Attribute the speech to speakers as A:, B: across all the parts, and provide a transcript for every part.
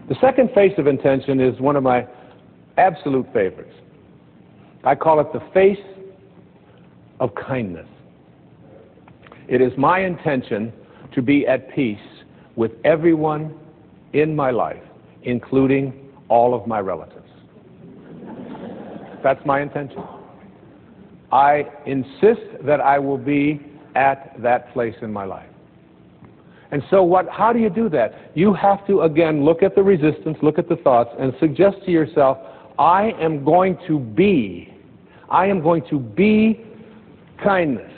A: The second face of intention is one of my absolute favorites. I call it the face of kindness. It is my intention to be at peace with everyone in my life, including all of my relatives. That's my intention. I insist that I will be at that place in my life. And so how do you do that? You have to, again, look at the resistance, look at the thoughts, and suggest to yourself, I am going to be kindness.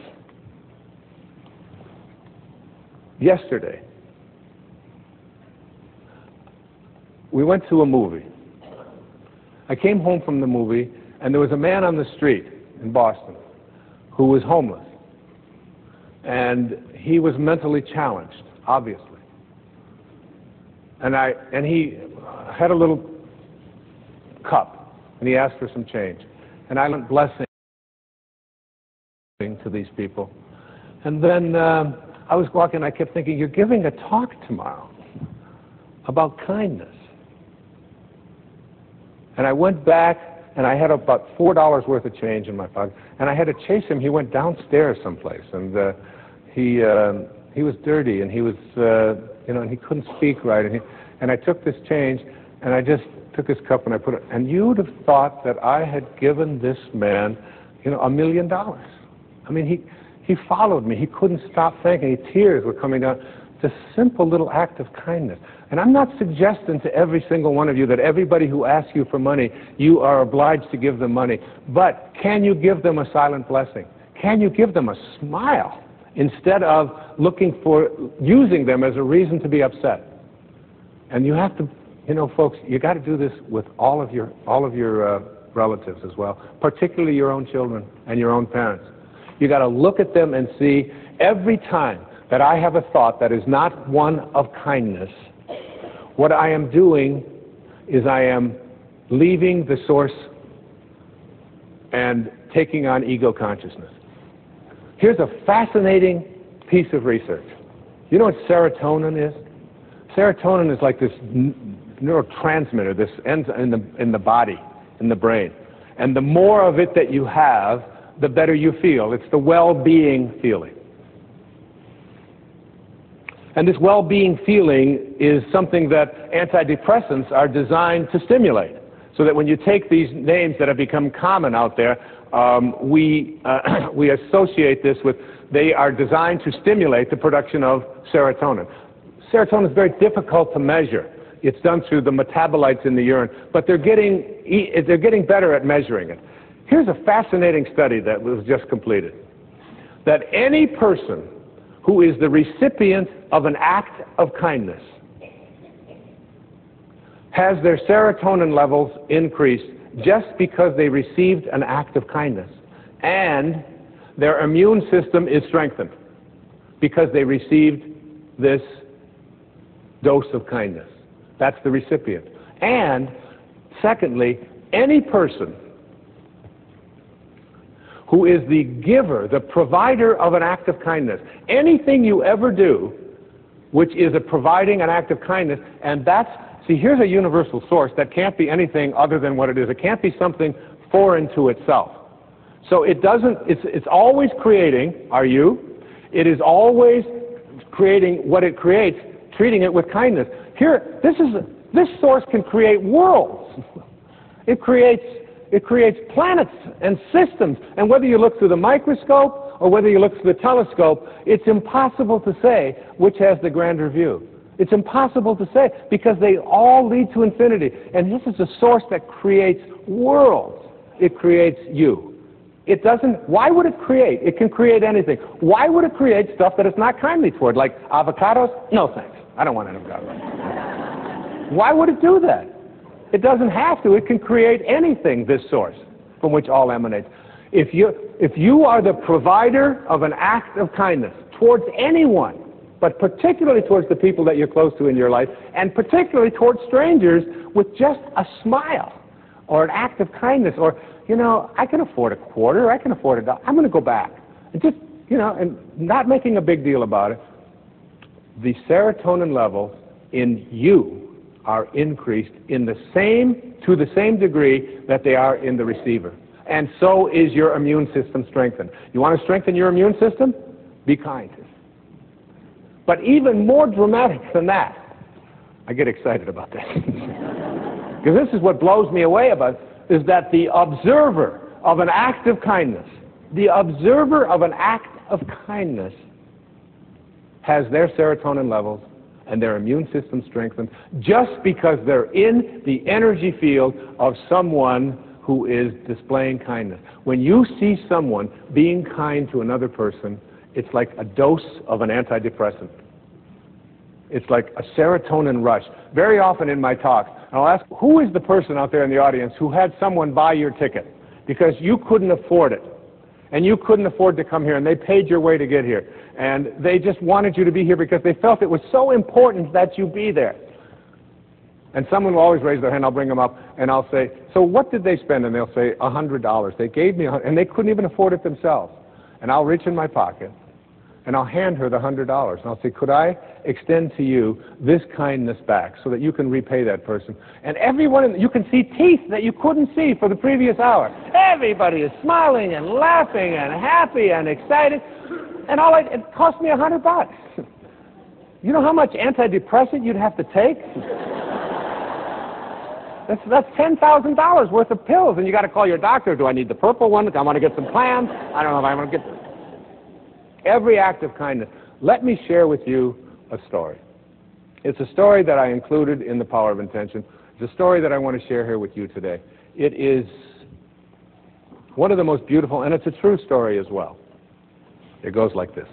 A: Yesterday, we went to a movie. I came home from the movie, and there was a man on the street in Boston who was homeless. And he was mentally challenged, obviously. And he had a little cup, and he asked for some change. And I lent blessing to these people. And then I was walking, I kept thinking, you're giving a talk tomorrow about kindness. And I went back, and I had about $4 worth of change in my pocket, and I had to chase him. He went downstairs someplace, and he was dirty, and he was, and he couldn't speak right, and I took this change, and I just took his cup and I put it, and you'd have thought that I had given this man, $1 million. I mean, he followed me. He couldn't stop thanking. Tears were coming down. It's a simple little act of kindness. And I'm not suggesting to every single one of you that everybody who asks you for money, you are obliged to give them money. But can you give them a silent blessing? Can you give them a smile instead of using them as a reason to be upset? And you have to, folks, you got to do this with all of your relatives as well, particularly your own children and your own parents. You got to look at them and see every time that I have a thought that is not one of kindness, what I am doing is I am leaving the source and taking on ego consciousness. Here's a fascinating piece of research. You know what serotonin is? Serotonin is like this neurotransmitter, this ends in the body, in the brain. And the more of it that you have, the better you feel. It's the well-being feeling. And this well-being feeling is something that antidepressants are designed to stimulate. So that when you take these names that have become common out there, we associate this with, they are designed to stimulate the production of serotonin. Serotonin is very difficult to measure. It's done through the metabolites in the urine, but they're getting better at measuring it. Here's a fascinating study that was just completed. That any person who is the recipient of an act of kindness has their serotonin levels increased just because they received an act of kindness. And their immune system is strengthened because they received this dose of kindness. That's the recipient. And secondly, any person who is the giver, the provider of an act of kindness, anything you ever do which is providing an act of kindness, and that's, see, here's a universal source that can't be anything other than what it is. It can't be something foreign to itself. So it doesn't, it's always creating, it is always creating what it creates, treating it with kindness. Here, this source can create worlds. It creates planets and systems, and whether you look through the microscope or whether you look through the telescope, it's impossible to say which has the grander view. It's impossible to say because they all lead to infinity. And this is a source that creates worlds. It creates you. It doesn't, why would it create? It can create anything. Why would it create stuff that it's not kindly toward, like avocados? No thanks. I don't want an avocado. Why would it do that? It doesn't have to. It can create anything, this source, from which all emanates. If you are the provider of an act of kindness towards anyone, but particularly towards the people that you're close to in your life, and particularly towards strangers with just a smile or an act of kindness, or, I can afford a quarter, I can afford $1, I'm going to go back. And just, and not making a big deal about it, the serotonin levels in you are increased to the same degree that they are in the receiver. And so is your immune system strengthened. You want to strengthen your immune system? Be kind. But even more dramatic than that, I get excited about this, because this is what blows me away about it, is that the observer of an act of kindness, has their serotonin levels and their immune system strengthened just because they're in the energy field of someone who is displaying kindness. When you see someone being kind to another person, it's like a dose of an antidepressant. It's like a serotonin rush. Very often in my talks, I'll ask, who is the person out there in the audience who had someone buy your ticket because you couldn't afford it, and you couldn't afford to come here, and they paid your way to get here, and they just wanted you to be here because they felt it was so important that you be there? And someone will always raise their hand. I'll bring them up, and I'll say, so what did they spend? And they'll say, $100. They gave me $100, and they couldn't even afford it themselves. And I'll reach in my pocket, and I'll hand her the $100, and I'll say, could I extend to you this kindness back so that you can repay that person? And everyone, you can see teeth that you couldn't see for the previous hour. Everybody is smiling and laughing and happy and excited, and it cost me $100. You know how much antidepressant you'd have to take? That's $10,000 worth of pills, and you got to call your doctor. Do I need the purple one? I want to get some plans. I don't know if I want to get every act of kindness. Let me share with you a story. It's a story that I included in The Power of Intention. It's a story that I want to share here with you today. It is one of the most beautiful, and it's a true story as well. It goes like this.